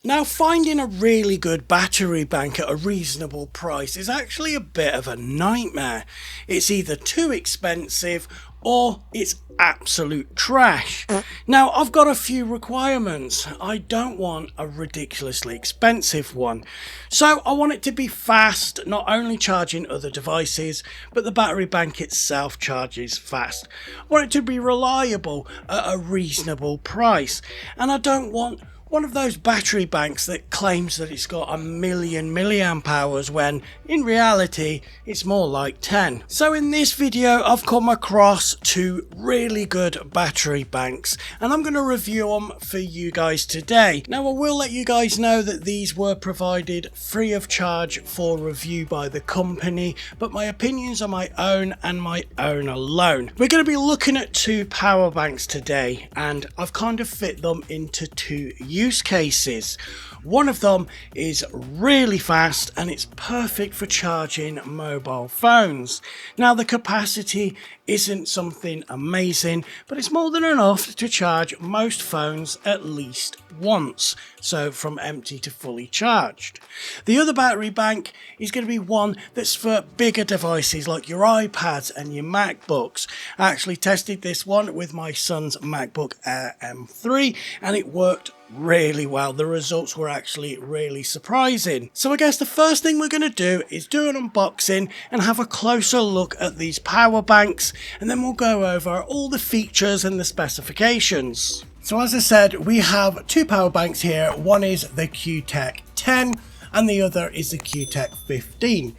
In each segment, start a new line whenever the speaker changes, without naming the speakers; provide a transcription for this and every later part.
Now, finding a really good battery bank at a reasonable price is actually a bit of a nightmare. It's either too expensive or it's absolute trash. Now, I've got a few requirements. I don't want a ridiculously expensive one. So I want it to be fast, not only charging other devices, but the battery bank itself charges fast. I want it to be reliable at a reasonable price. And I don't want one of those battery banks that claims that it's got 1,000,000 milliamp hours when in reality it's more like 10. So in this video I've come across two really good battery banks and I'm going to review them for you guys today. Now I will let you guys know that these were provided free of charge for review by the company, but my opinions are my own and my own alone. We're going to be looking at two power banks today and I've kind of fit them into two use cases. One of them is really fast and it's perfect for charging mobile phones. Now the capacity isn't something amazing, but it's more than enough to charge most phones at least once, so from empty to fully charged. The other battery bank is going to be one that's for bigger devices like your iPads and your MacBooks. I actually tested this one with my son's MacBook Air M3 and it worked really well. The results were actually really surprising. So I guess the first thing we're going to do is do an unboxing and have a closer look at these power banks, and then we'll go over all the features and the specifications. So as I said, we have two power banks here. One is the Cukteck 10 and the other is the Cukteck 15.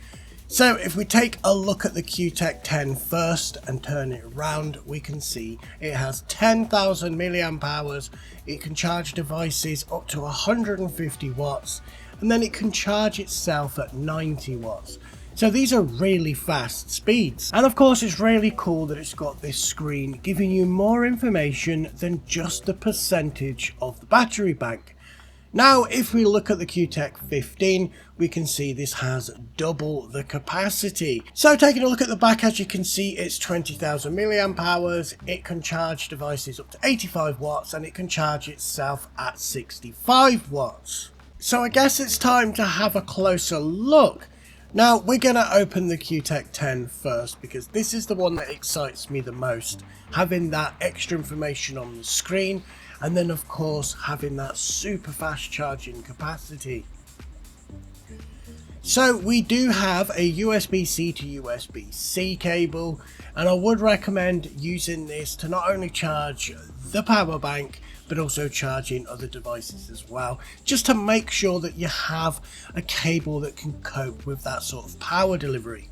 So if we take a look at the Cukteck 10 first and turn it around, we can see it has 10,000 milliamp hours. It can charge devices up to 150 watts and then it can charge itself at 90 watts. So these are really fast speeds. And of course it's really cool that it's got this screen giving you more information than just the percentage of the battery bank. Now if we look at the Cukteck 15, we can see this has double the capacity. So taking a look at the back, as you can see, it's 20,000 milliamp hours. It can charge devices up to 85 watts and it can charge itself at 65 watts. So I guess it's time to have a closer look. Now we're going to open the Cukteck 10 first because this is the one that excites me the most. Having that extra information on the screen and then of course having that super fast charging capacity. So we do have a USB-C to USB-C cable and I would recommend using this to not only charge the power bank but also charging other devices as well, just to make sure that you have a cable that can cope with that sort of power delivery.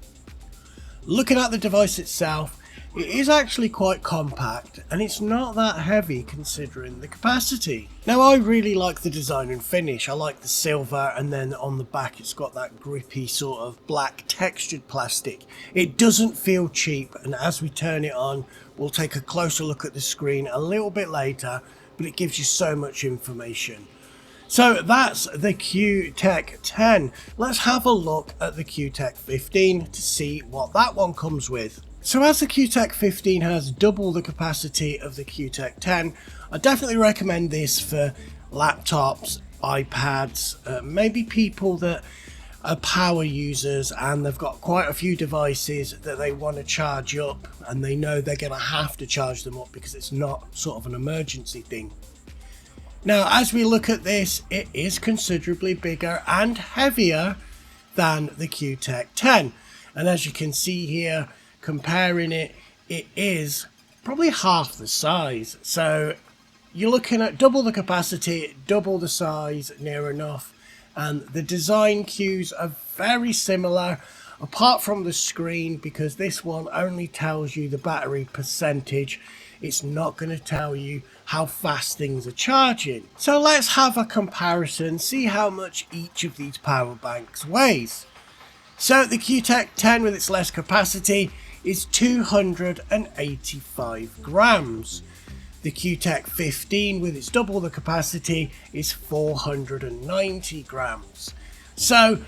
Looking at the device itself, it is actually quite compact and it's not that heavy considering the capacity. Now I really like the design and finish. I like the silver and then on the back it's got that grippy sort of black textured plastic. It doesn't feel cheap, and as we turn it on we'll take a closer look at the screen a little bit later, but it gives you so much information. So that's the Cukteck 10. Let's have a look at the Cukteck 15 to see what that one comes with. So as the Cukteck 15 has double the capacity of the Cukteck 10, I definitely recommend this for laptops, iPads, maybe people that are power users and they've got quite a few devices that they want to charge up and they know they're going to have to charge them up because it's not sort of an emergency thing. Now as we look at this, it is considerably bigger and heavier than the Cukteck 10, and as you can see here, comparing it, it is probably half the size. So you're looking at double the capacity, double the size near enough, and the design cues are very similar apart from the screen, because this one only tells you the battery percentage. It's not going to tell you how fast things are charging. So let's have a comparison, see how much each of these power banks weighs. So the Cukteck 10 with its less capacity is 285 grams. The Cukteck 15 with its double the capacity is 490 grams. So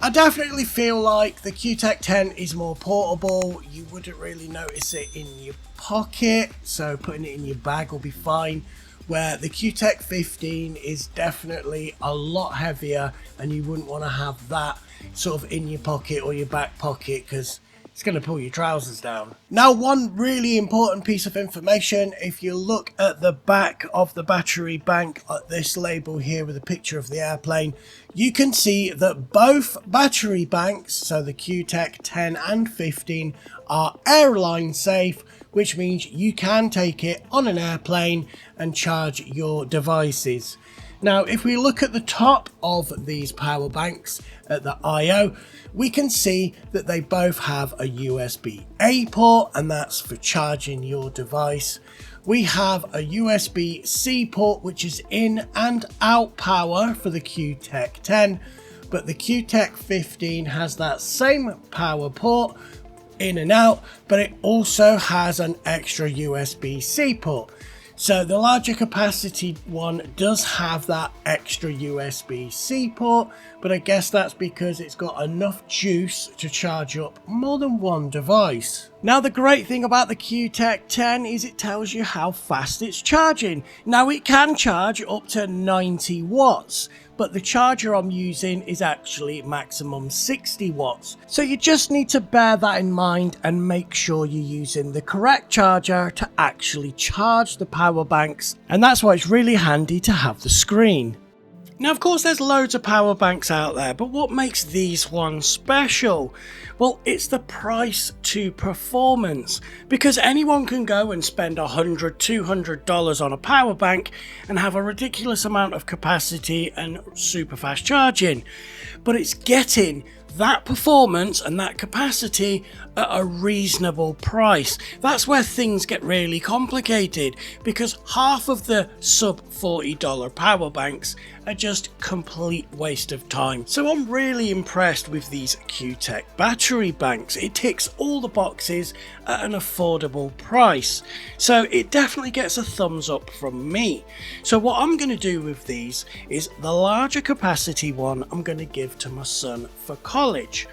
I definitely feel like the Cukteck 10 is more portable. You wouldn't really notice it in your pocket, so putting it in your bag will be fine. where the Cukteck 15 is definitely a lot heavier, and you wouldn't want to have that sort of in your pocket or your back pocket because it's going to pull your trousers down. Now, one really important piece of information, if you look at the back of the battery bank at this label here with a picture of the airplane, you can see that both battery banks, so the Cukteck 10 and 15, are airline safe, which means you can take it on an airplane and charge your devices. Now, if we look at the top of these power banks at the I/O, we can see that they both have a USB-A port, and that's for charging your device. We have a USB-C port, which is in and out power for the Cukteck 10, but the Cukteck 15 has that same power port in and out, but it also has an extra USB-C port. So the larger capacity one does have that extra USB-C port, but I guess that's because it's got enough juice to charge up more than one device. Now, the great thing about the Cukteck 10 is it tells you how fast it's charging. Now, it can charge up to 90 watts, but the charger I'm using is actually maximum 60 watts. So you just need to bear that in mind and make sure you're using the correct charger to actually charge the power banks. And that's why it's really handy to have the screen. Now, of course, there's loads of power banks out there, but what makes these ones special? Well, it's the price to performance, because anyone can go and spend $100, $200 on a power bank and have a ridiculous amount of capacity and super fast charging, but it's getting that performance and that capacity at a reasonable price. That's where things get really complicated, because half of the sub $40 power banks are just complete waste of time. So I'm really impressed with these Cukteck battery banks. It ticks all the boxes at an affordable price, so it definitely gets a thumbs up from me. So what I'm going to do with these is the larger capacity one I'm going to give to my son for college.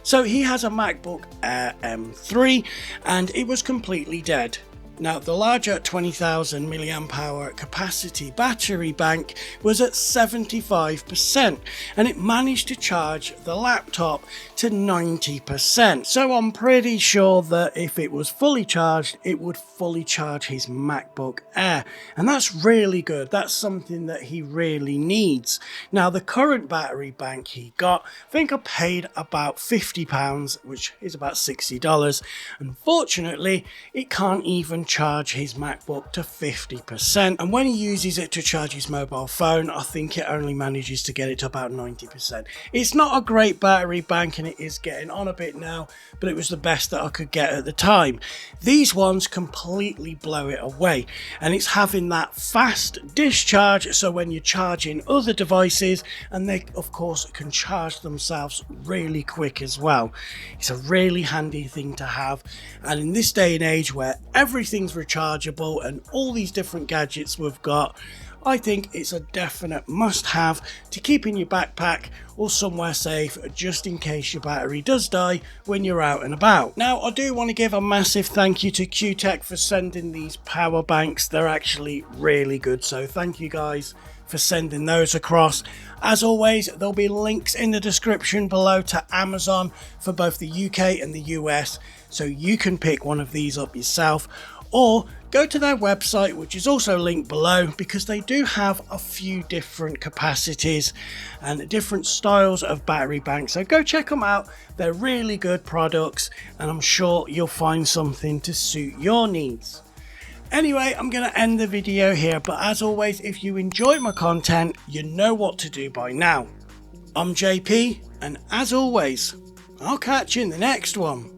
So he has a MacBook Air M3 and it was completely dead. Now, the larger 20,000 mAh capacity battery bank was at 75%, and it managed to charge the laptop to 90%. So I'm pretty sure that if it was fully charged, it would fully charge his MacBook Air, and that's really good. That's something that he really needs. Now, the current battery bank he got, I think I paid about £50, which is about $60. Unfortunately, it can't even charge his MacBook to 50%, and when he uses it to charge his mobile phone, I think it only manages to get it to about 90%. It's not a great battery bank, and it is getting on a bit now, but it was the best that I could get at the time. These ones completely blow it away, and it's having that fast discharge, so when you're charging other devices, and they of course can charge themselves really quick as well. It's a really handy thing to have, and in this day and age where everything's rechargeable and all these different gadgets we've got, I think it's a definite must-have to keep in your backpack or somewhere safe, just in case your battery does die when you're out and about. Now, I do want to give a massive thank you to Cukteck for sending these power banks. They're actually really good, so thank you guys for sending those across. As always, there'll be links in the description below to Amazon for both the UK and the US, so you can pick one of these up yourself, or go to their website, which is also linked below, because they do have a few different capacities and different styles of battery banks. So go check them out. They're really good products, and I'm sure you'll find something to suit your needs. Anyway, I'm going to end the video here, but as always, if you enjoyed my content, you know what to do by now. I'm JP, and as always, I'll catch you in the next one.